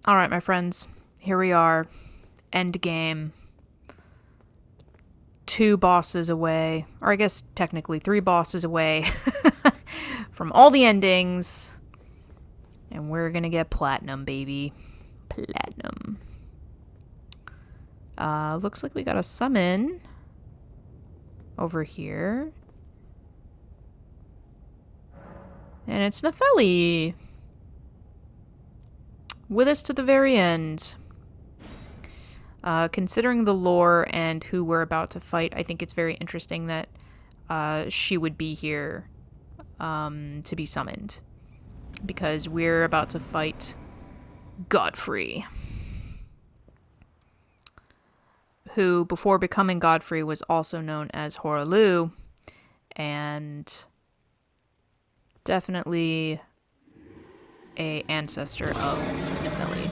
Alright, my friends. Here we are. End game. 2 bosses away. Or I guess technically 3 bosses away from all the endings. And we're gonna get platinum, baby. Platinum. Looks like we got a summon over here. And it's Nepheli. With us to the very end. Considering the lore and who we're about to fight, I think it's very interesting that she would be here to be summoned. Because we're about to fight Godfrey. Who, before becoming Godfrey, was also known as Hoarah, and definitely a ancestor of Nepheli.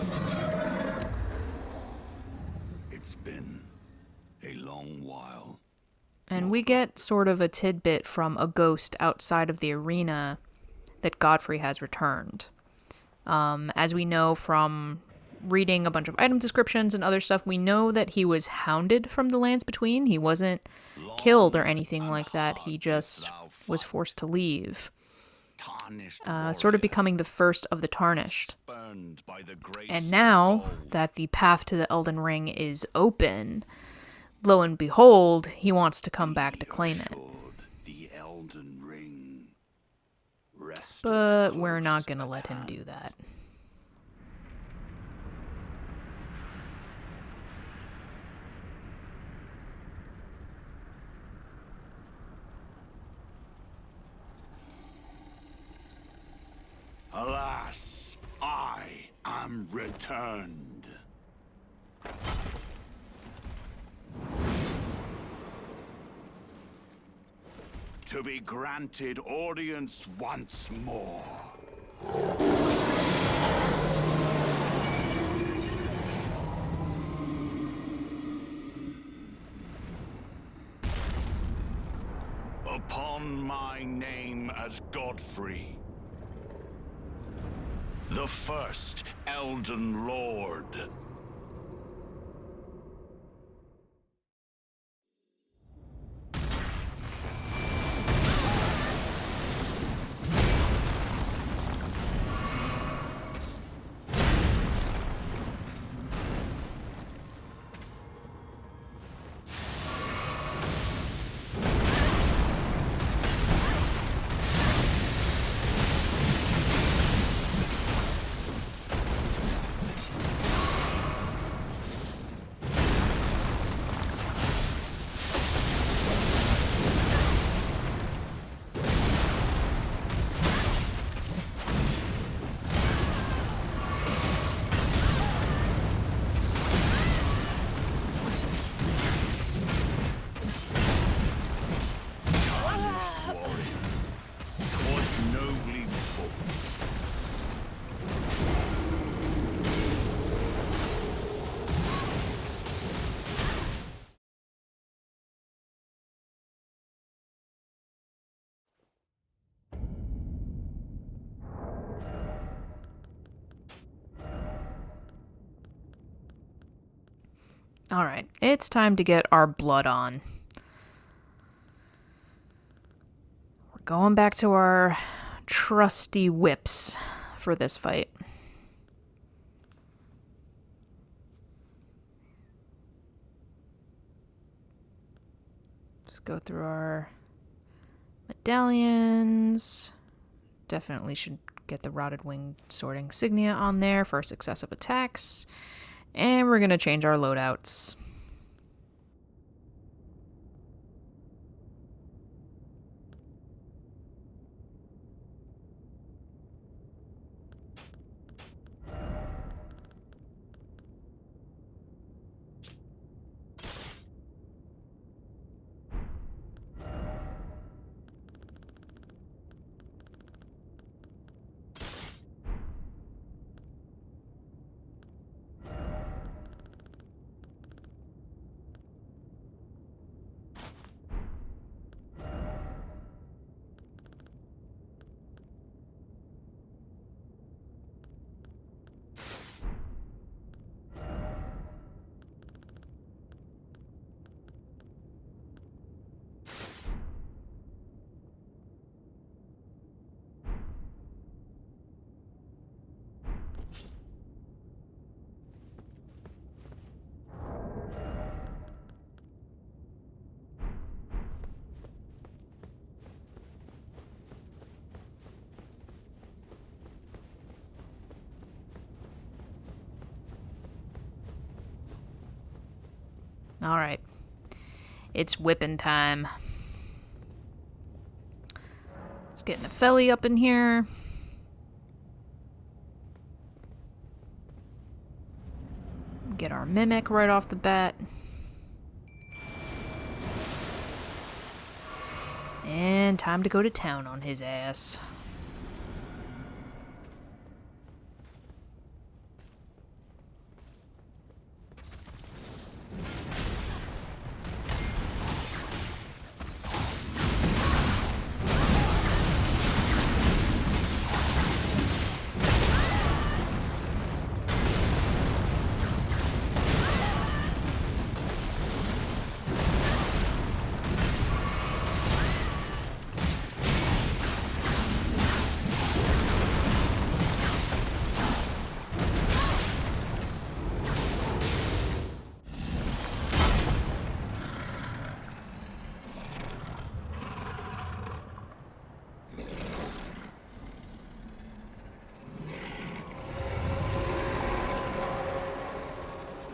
It's been a long while. And we get sort of a tidbit from a ghost outside of the arena that Godfrey has returned. As we know from reading a bunch of item descriptions and other stuff, we know that he was hounded from the Lands Between. He wasn't killed or anything like that. He just was forced to leave. Sort of becoming the first of the Tarnished. And now that the path to the Elden Ring is open, lo and behold, he wants to come back to claim it. But we're not gonna let him do that. Alas, I am returned. To be granted audience once more. Upon my name as Godfrey, the first Elden Lord. Alright, it's time to get our blood on. We're going back to our trusty whips for this fight. Just go through our medallions. Definitely should get the Rotted Wing Sword insignia on there for successive attacks. And we're going to change our loadouts. Alright. It's whipping time. Let's get Nefeli up in here. Get our Mimic right off the bat. And time to go to town on his ass.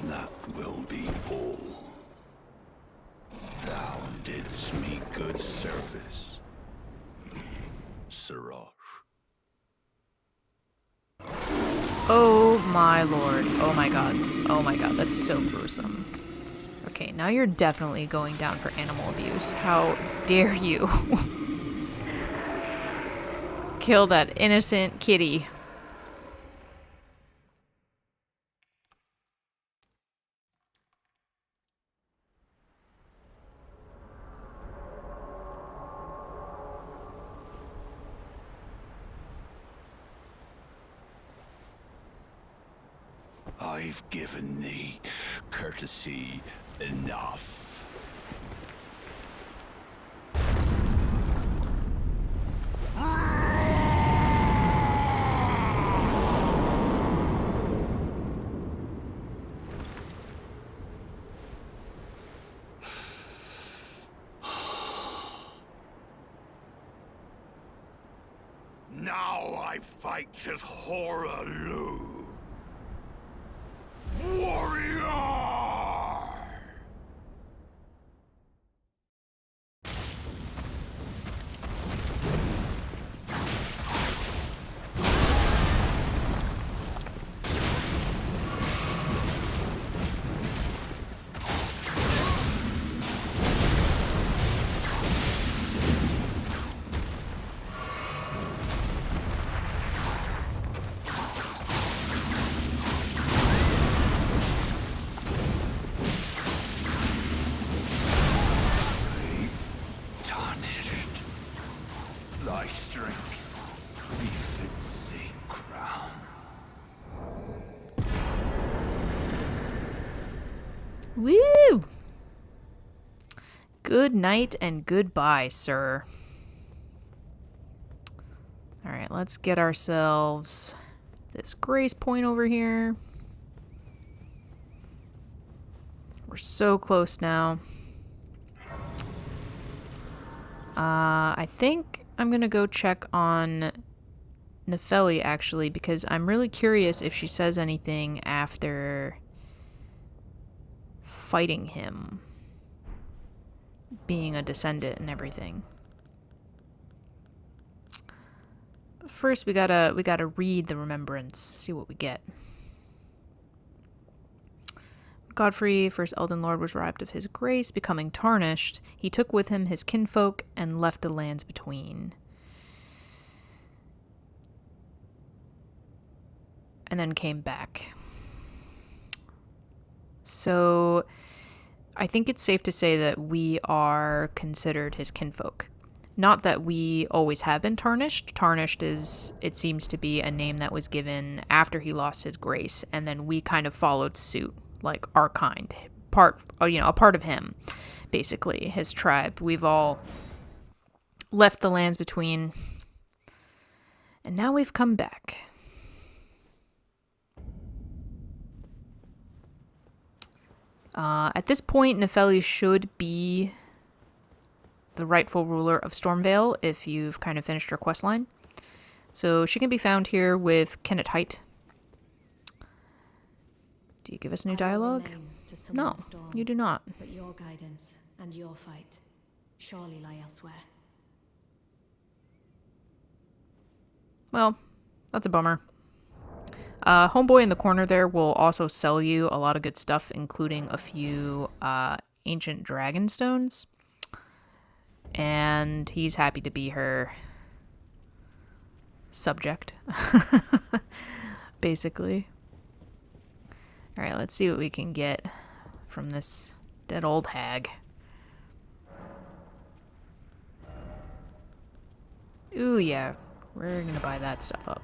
That will be all. Thou didst me good service, Siraj. Oh my lord. Oh my god. Oh my god, that's so gruesome. Okay, now you're definitely going down for animal abuse. How dare you? Kill that innocent kitty. I've given thee courtesy enough. Now I fight as Horalu. Warrior! Tarnished. Thy strength befits a crown. Woo! Good night and goodbye, sir. Alright, let's get ourselves this grace point over here. We're so close now. I think I'm gonna go check on Nefeli, actually, because I'm really curious if she says anything after fighting him, being a descendant and everything. But first, we gotta read the remembrance, see what we get. Godfrey, first Elden Lord, was robbed of his grace, becoming tarnished. He took with him his kinfolk and left the lands between. And then came back. So I think it's safe to say that we are considered his kinfolk. Not that we always have been tarnished. Tarnished is, it seems to be a name that was given after he lost his grace, and then we kind of followed suit. Like our kind, a part of him, basically, his tribe. We've all left the lands between, and now we've come back. At this point, Nefeli should be the rightful ruler of Stormvale if you've kind of finished her questline. So she can be found here with Kenneth Haight. Do you give us new dialogue? to summon No, the storm. you do not. But your guidance and your fight surely lie elsewhere. Well, that's a bummer. Homeboy in the corner there will also sell you a lot of good stuff, including a few ancient dragon stones. And he's happy to be her subject, basically. Alright, let's see what we can get from this dead old hag. Ooh, yeah. We're gonna buy that stuff up.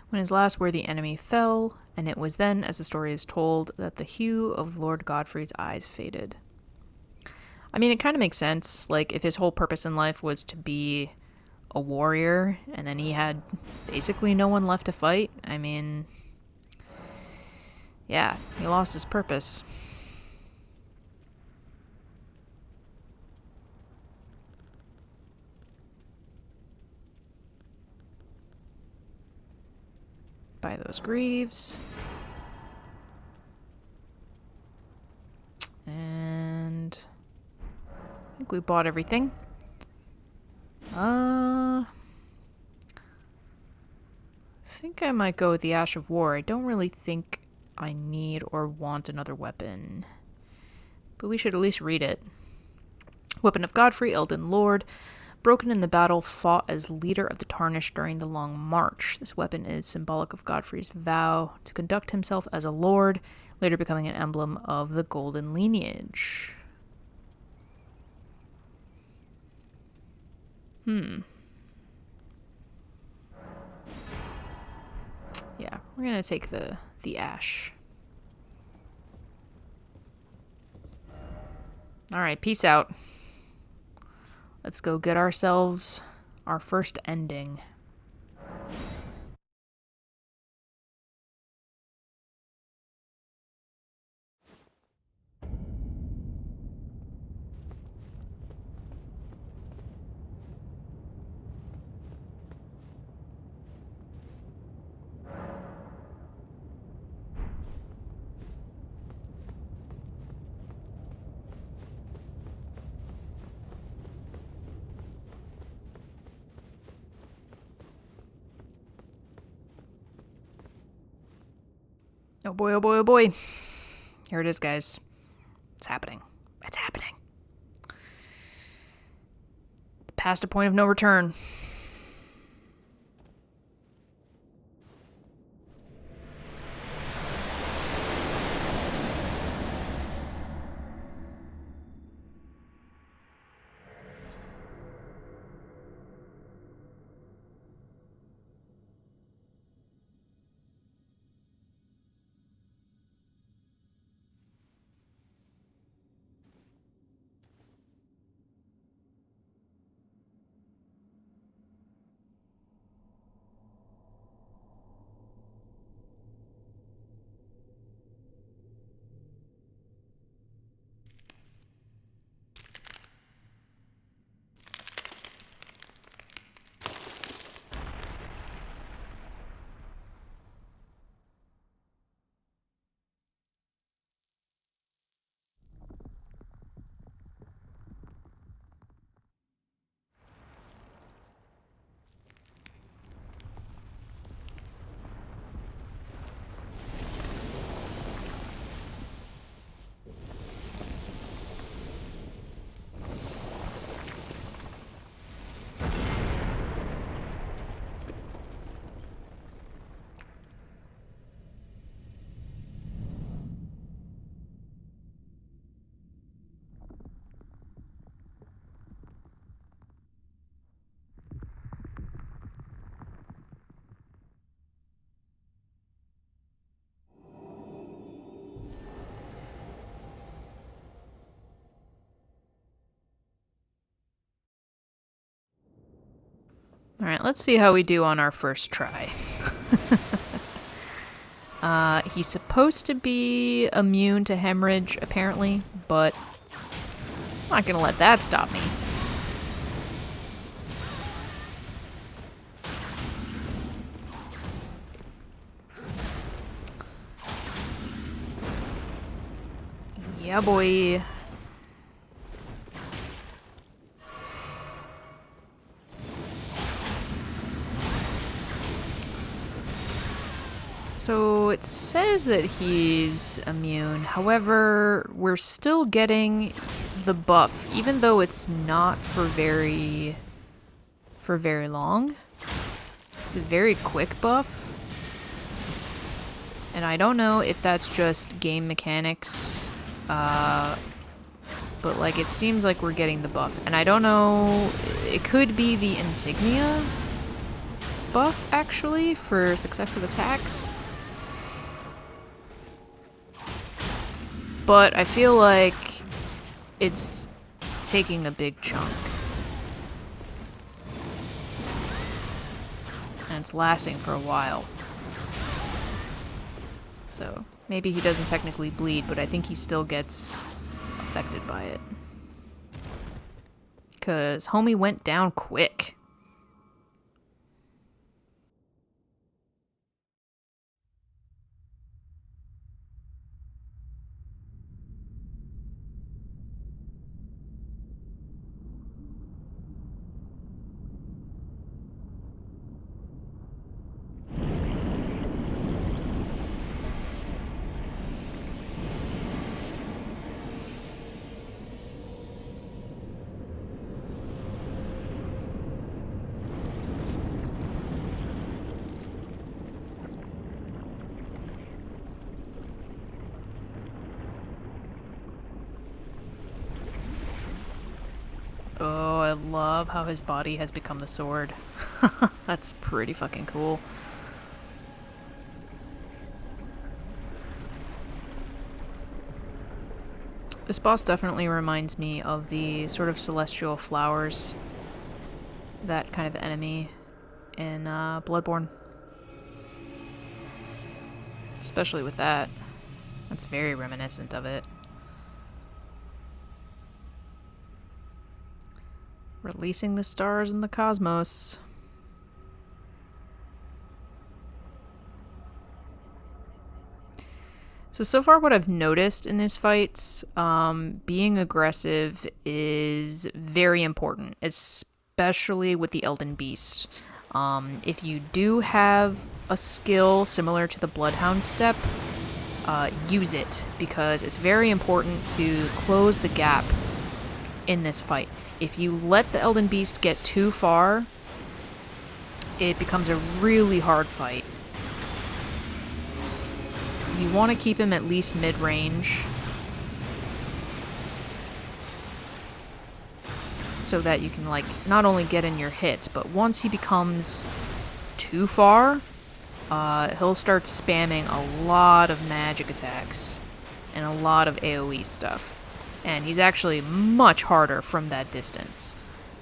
When his last worthy enemy fell, and it was then, as the story is told, that the hue of Lord Godfrey's eyes faded. I mean, it kind of makes sense. Like, if his whole purpose in life was to be a warrior, and then he had basically no one left to fight, I mean, yeah, he lost his purpose. Buy those greaves. And I think we bought everything. I think I might go with the Ash of War. I don't really think I need or want another weapon, but we should at least read it. Weapon of Godfrey, Elden Lord. Broken in the battle, fought as leader of the Tarnished during the Long March. This weapon is symbolic of Godfrey's vow to conduct himself as a lord, later becoming an emblem of the Golden Lineage. Yeah, we're gonna take the ash. Alright, peace out. Let's go get ourselves our first ending. Oh boy, oh boy, oh boy. Here it is, guys. It's happening. It's happening. Past a point of no return. Alright, let's see how we do on our first try. He's supposed to be immune to hemorrhage, apparently, but I'm not gonna let that stop me. Yeah, boy. So it says that he's immune. However, we're still getting the buff, even though it's not for very long. It's a very quick buff. And I don't know if that's just game mechanics, but like it seems like we're getting the buff. And I don't know, it could be the insignia buff actually for successive attacks. But I feel like it's taking a big chunk. And it's lasting for a while. So maybe he doesn't technically bleed, but I think he still gets affected by it. 'Cause homie went down quick. Oh, I love how his body has become the sword. That's pretty fucking cool. This boss definitely reminds me of the sort of celestial flowers, that kind of enemy in Bloodborne. Especially with that. That's very reminiscent of it. Releasing the stars in the cosmos. So far what I've noticed in these fights, being aggressive is very important, especially with the Elden Beast. If you do have a skill similar to the Bloodhound step, use it, because it's very important to close the gap in this fight. If you let the Elden Beast get too far, it becomes a really hard fight. You want to keep him at least mid-range, so that you can, like, not only get in your hits, but once he becomes too far, he'll start spamming a lot of magic attacks and a lot of AoE stuff. And he's actually much harder from that distance.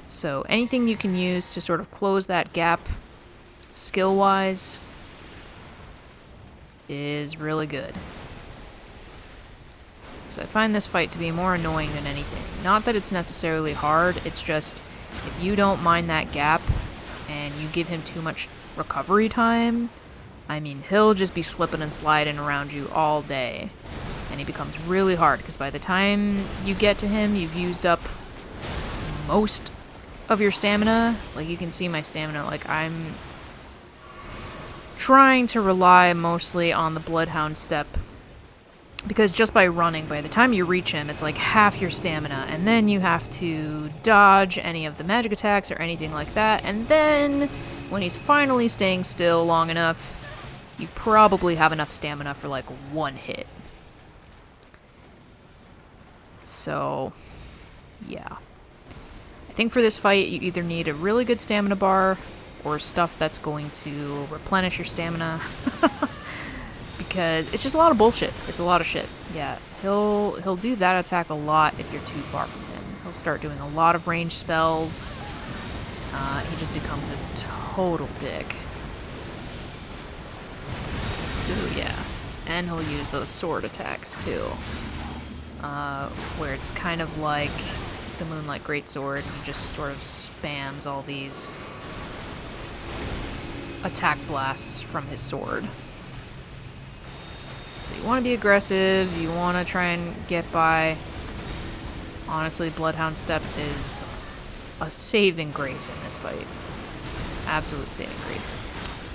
So anything you can use to sort of close that gap skill-wise is really good. So I find this fight to be more annoying than anything. Not that it's necessarily hard, it's just if you don't mind that gap and you give him too much recovery time, I mean, he'll just be slipping and sliding around you all day. And he becomes really hard, because by the time you get to him, you've used up most of your stamina. Like, you can see my stamina, like, I'm trying to rely mostly on the Bloodhound step, because just by running, by the time you reach him, it's like half your stamina, and then you have to dodge any of the magic attacks or anything like that, and then when he's finally staying still long enough, you probably have enough stamina for like one hit. So, yeah. I think for this fight, you either need a really good stamina bar or stuff that's going to replenish your stamina. Because it's just a lot of bullshit. It's a lot of shit. Yeah, he'll do that attack a lot if you're too far from him. He'll start doing a lot of ranged spells. He just becomes a total dick. Ooh, yeah. And he'll use those sword attacks, too. Where it's kind of like the Moonlight Greatsword. He just sort of spams all these attack blasts from his sword. So you want to be aggressive, you want to try and get by. Honestly, Bloodhound Step is a saving grace in this fight. Absolute saving grace.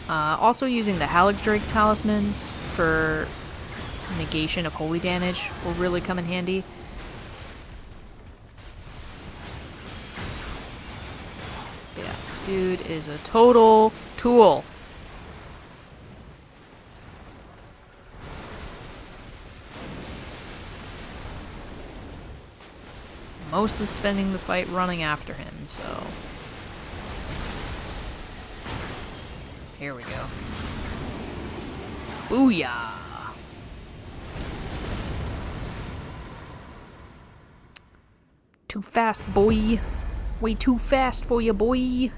Also using the Haligdrake talismans for negation of holy damage will really come in handy. Yeah, dude is a total tool. Mostly spending the fight running after him, so... Here we go. Booyah! Too fast, boy. Way too fast for you, boy.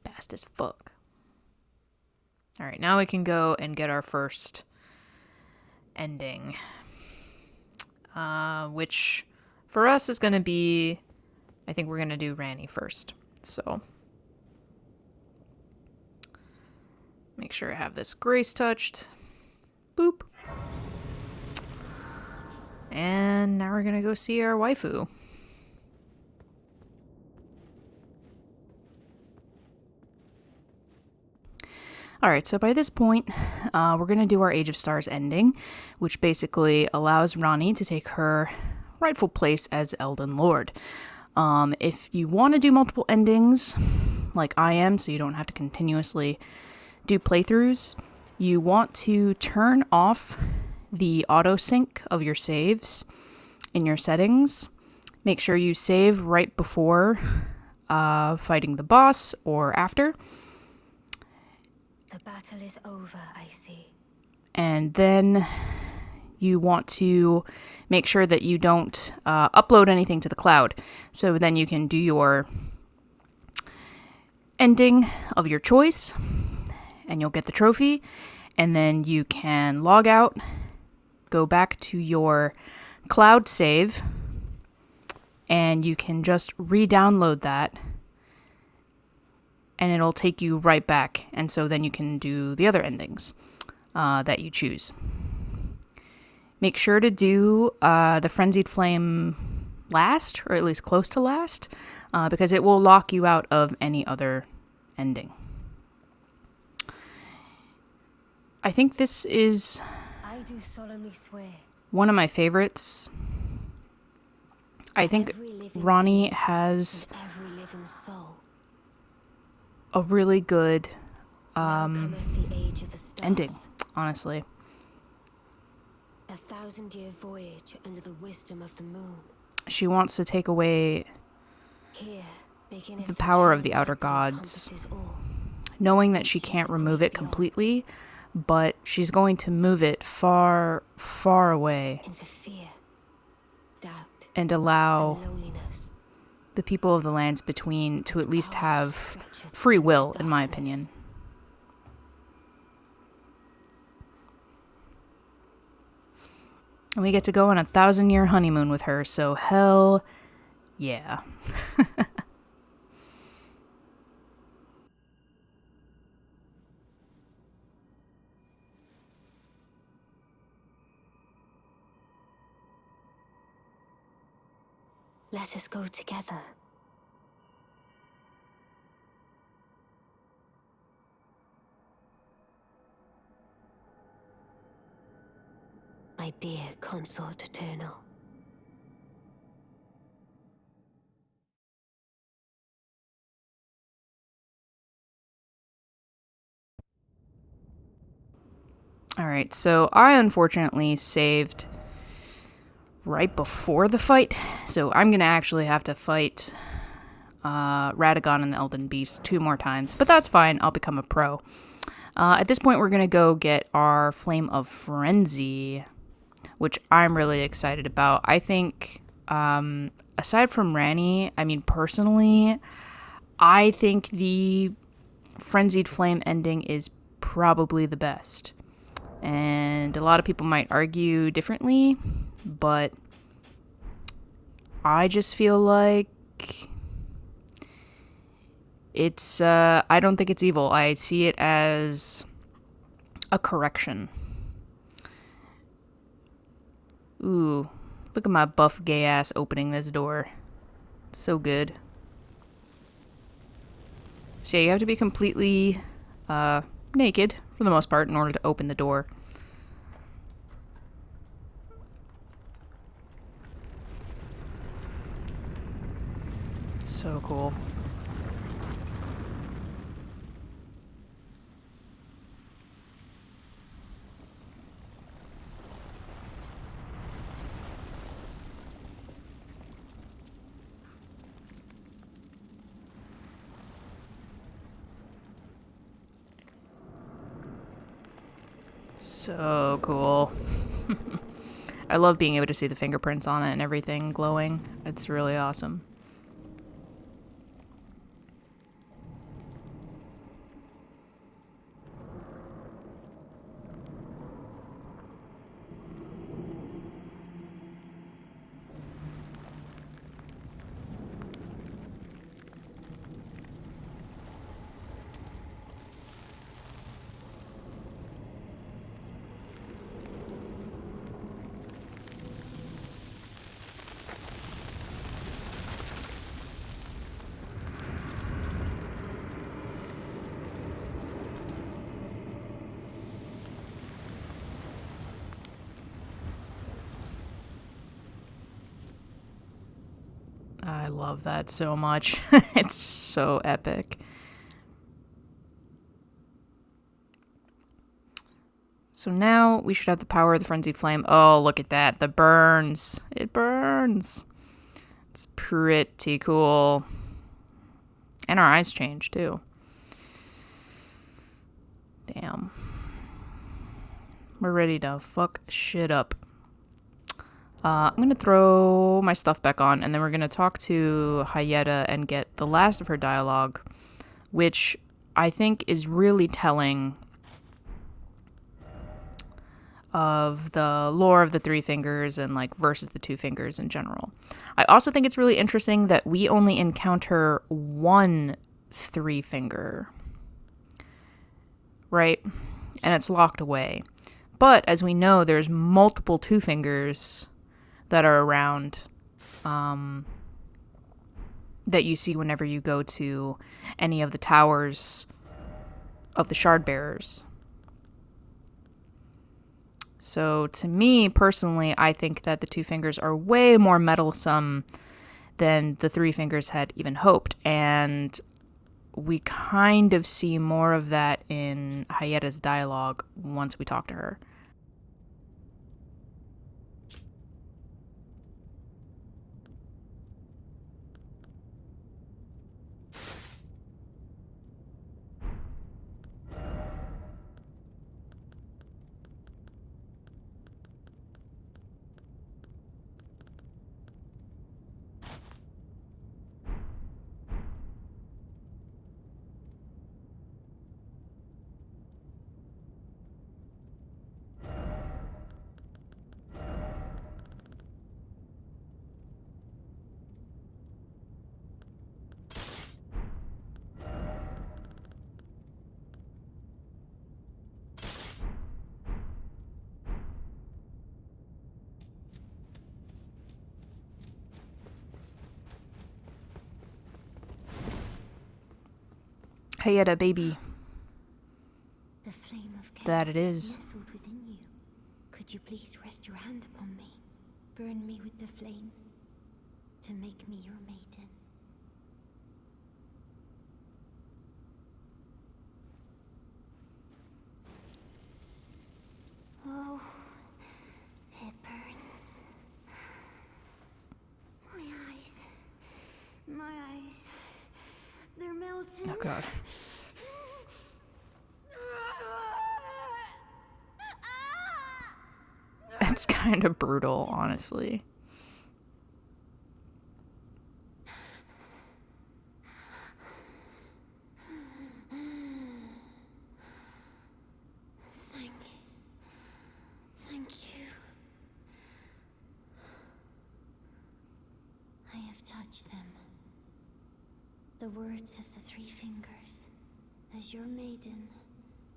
Fast as fuck. Alright, now we can go and get our first ending. Which, for us, is going to be... I think we're going to do Ranni first. So... Make sure I have this grace touched. Boop. And now we're gonna go see our waifu. Alright, so by this point, we're gonna do our Age of Stars ending, which basically allows Ranni to take her rightful place as Elden Lord. If you want to do multiple endings, like I am, so you don't have to continuously do playthroughs, you want to turn off the auto sync of your saves in your settings. Make sure you save right before fighting the boss or after. The battle is over, I see. And then you want to make sure that you don't upload anything to the cloud. So then you can do your ending of your choice and you'll get the trophy. And then you can log out, go back to your cloud save, and you can just re-download that and it'll take you right back. And so then you can do the other endings that you choose. Make sure to do the Frenzied Flame last, or at least close to last, because it will lock you out of any other ending. I think this is I do solemnly swear. one of my favorites. I think Ranni has Every living soul. a really good Now cometh the age of the stars. ending, honestly. 1,000-year voyage under the wisdom of the moon. She wants to take away Here beginneth the power of the chain outer that gods, encompasses all. knowing that she can't remove it completely, but she's going to move it far, far away Into fear, doubt, and allow and loneliness. the people of the lands between to at least have free will, in my opinion. And we get to go on a 1,000-year honeymoon with her, so hell yeah. Let us go together. My dear consort eternal. Alright, so I unfortunately saved right before the fight, so I'm gonna actually have to fight Radagon and the Elden Beast 2 more times, but that's fine, I'll become a pro. At this point, we're gonna go get our Flame of Frenzy, which I'm really excited about. I think, aside from Ranni, I mean, personally, I think the Frenzied Flame ending is probably the best. And a lot of people might argue differently, but I just feel like it's, I don't think it's evil. I see it as a correction. Ooh, look at my buff gay ass opening this door. So good. So yeah, you have to be completely naked, for the most part, in order to open the door. So cool. So cool. I love being able to see the fingerprints on it and everything glowing. It's really awesome. I love that so much. It's so epic. So now we should have the power of the frenzied flame. Oh, look at that. The burns. It burns. It's pretty cool. And our eyes change too. Damn. We're ready to fuck shit up. I'm going to throw my stuff back on, and then we're going to talk to Hayeta and get the last of her dialogue, which I think is really telling of the lore of the Three Fingers and, like, versus the Two Fingers in general. I also think it's really interesting that we only encounter one Three Finger, right? And it's locked away. But, as we know, there's multiple Two Fingers that are around, that you see whenever you go to any of the towers of the Shard Bearers. So to me, personally, I think that the Two Fingers are way more meddlesome than the Three Fingers had even hoped. And we kind of see more of that in Hayeta's dialogue once we talk to her. Hayeta, baby. The flame of chaos That it is. nestled within you. Could you please rest your hand upon me? Burn me with the flame to make me your maiden. Oh, it burns. My eyes, they're melting. Oh, God. That's kind of brutal, honestly. Thank you. I have touched them. The words of the Three Fingers. As your maiden,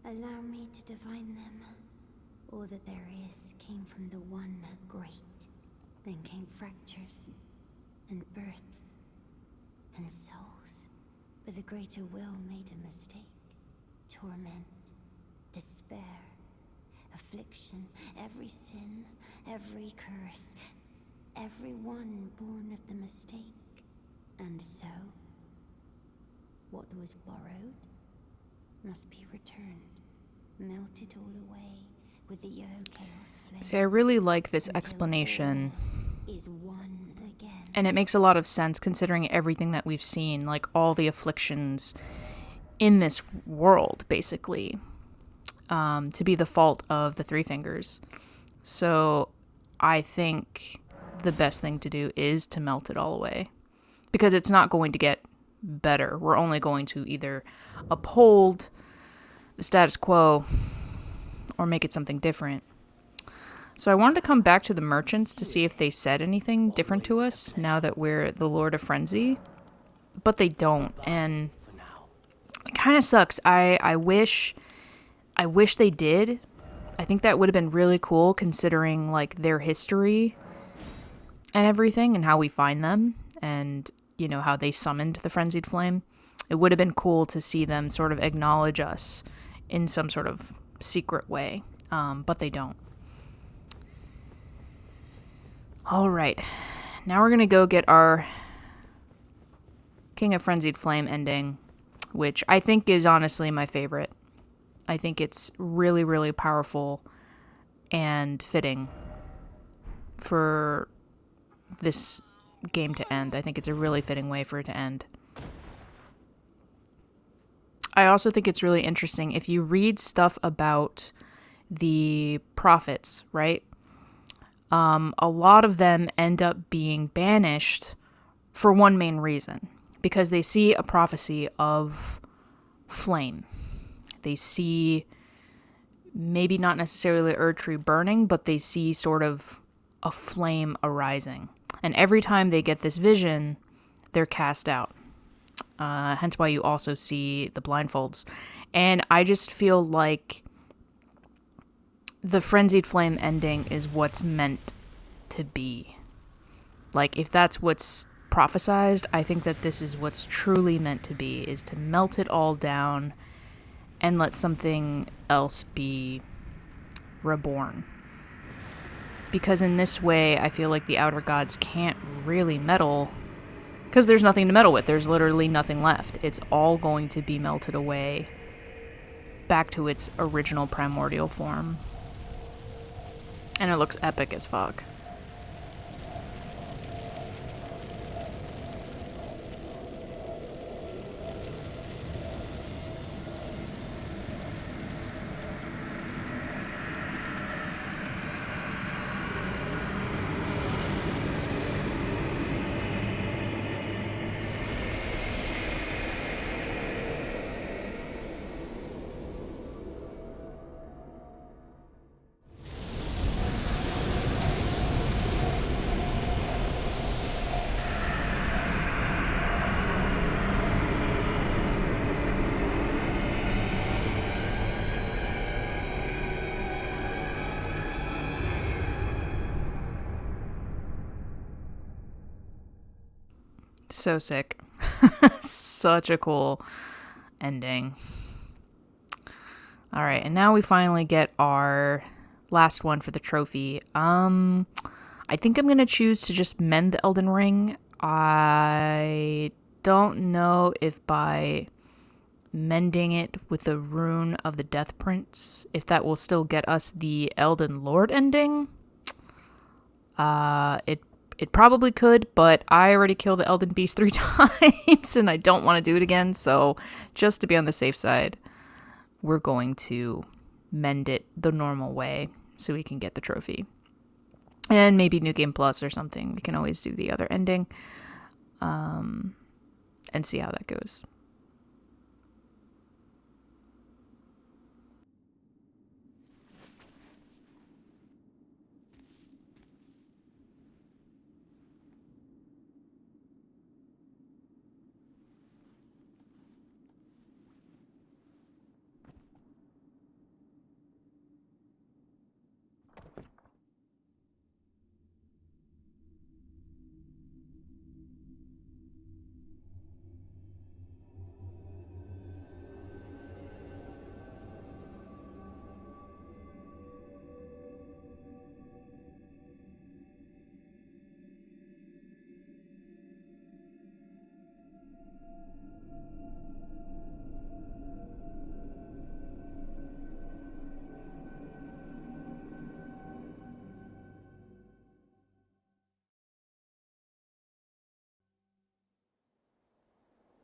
Allow me to divine them. All that there is came from the one great. Then came fractures, and births, and souls. But the greater will made a mistake. Torment, despair, affliction, every sin, every curse, every one born of the mistake. And so, what was borrowed must be returned, melted all away with the yellow chaos flame. See, I really like this explanation. Is one again. And it makes a lot of sense considering everything that we've seen, like all the afflictions in this world, basically, to be the fault of the Three Fingers. So I think the best thing to do is to melt it all away, because it's not going to get better. We're only going to either uphold the status quo or make it something different. So I wanted to come back to the merchants to see if they said anything different to us now that we're the Lord of Frenzy. But they don't, and it kind of sucks. I wish they did. I think that would have been really cool considering like their history and everything and how we find them and, you know, how they summoned the Frenzied Flame. It would have been cool to see them sort of acknowledge us in some sort of secret way, but they don't. All right, now we're going to go get our King of Frenzied Flame ending, which I think is honestly my favorite. I think it's really, really powerful and fitting for this game to end. I think it's a really fitting way for it to end. I also think it's really interesting if you read stuff about the prophets, right? A lot of them end up being banished for one main reason, because they see a prophecy of flame. They see maybe not necessarily Erdtree burning, but they see sort of a flame arising. And every time they get this vision, they're cast out. Hence why you also see the blindfolds. And I just feel like the Frenzied Flame ending is what's meant to be. Like, if that's what's prophesized, I think that this is what's truly meant to be, is to melt it all down and let something else be reborn. Because in this way, I feel like the Outer Gods can't really meddle, because there's nothing to meddle with. There's literally nothing left. It's all going to be melted away back to its original primordial form. And it looks epic as fuck. So sick. Such a cool ending. All right, and now we finally get our last one for the trophy. I think I'm going to choose to just mend the Elden Ring. I don't know if by mending it with the rune of the Death Prince, if that will still get us the Elden Lord ending. It probably could, but I already killed the Elden Beast 3 times, and I don't want to do it again, so just to be on the safe side, we're going to mend it the normal way so we can get the trophy. And maybe New Game Plus or something. We can always do the other ending, and see how that goes.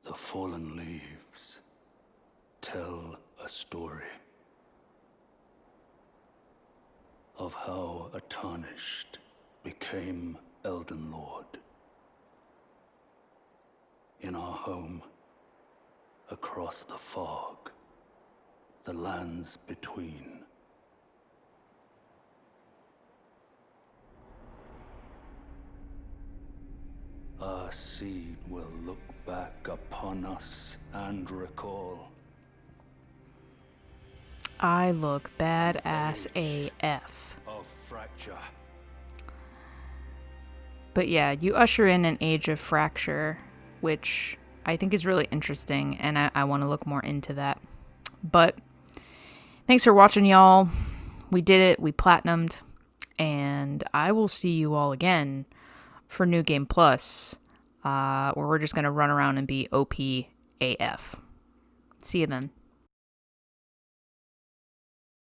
The fallen leaves tell a story of how a Tarnished became Elden Lord. In our home, across the fog, the lands between. Our seed will look back upon us and recall. I look badass AF. Of fracture. But yeah, you usher in an age of fracture, which I think is really interesting, and I want to look more into that. But thanks for watching, y'all. We did it. We platinumed. And I will see you all again for New Game Plus, where we're just going to run around and be OP AF. See you then.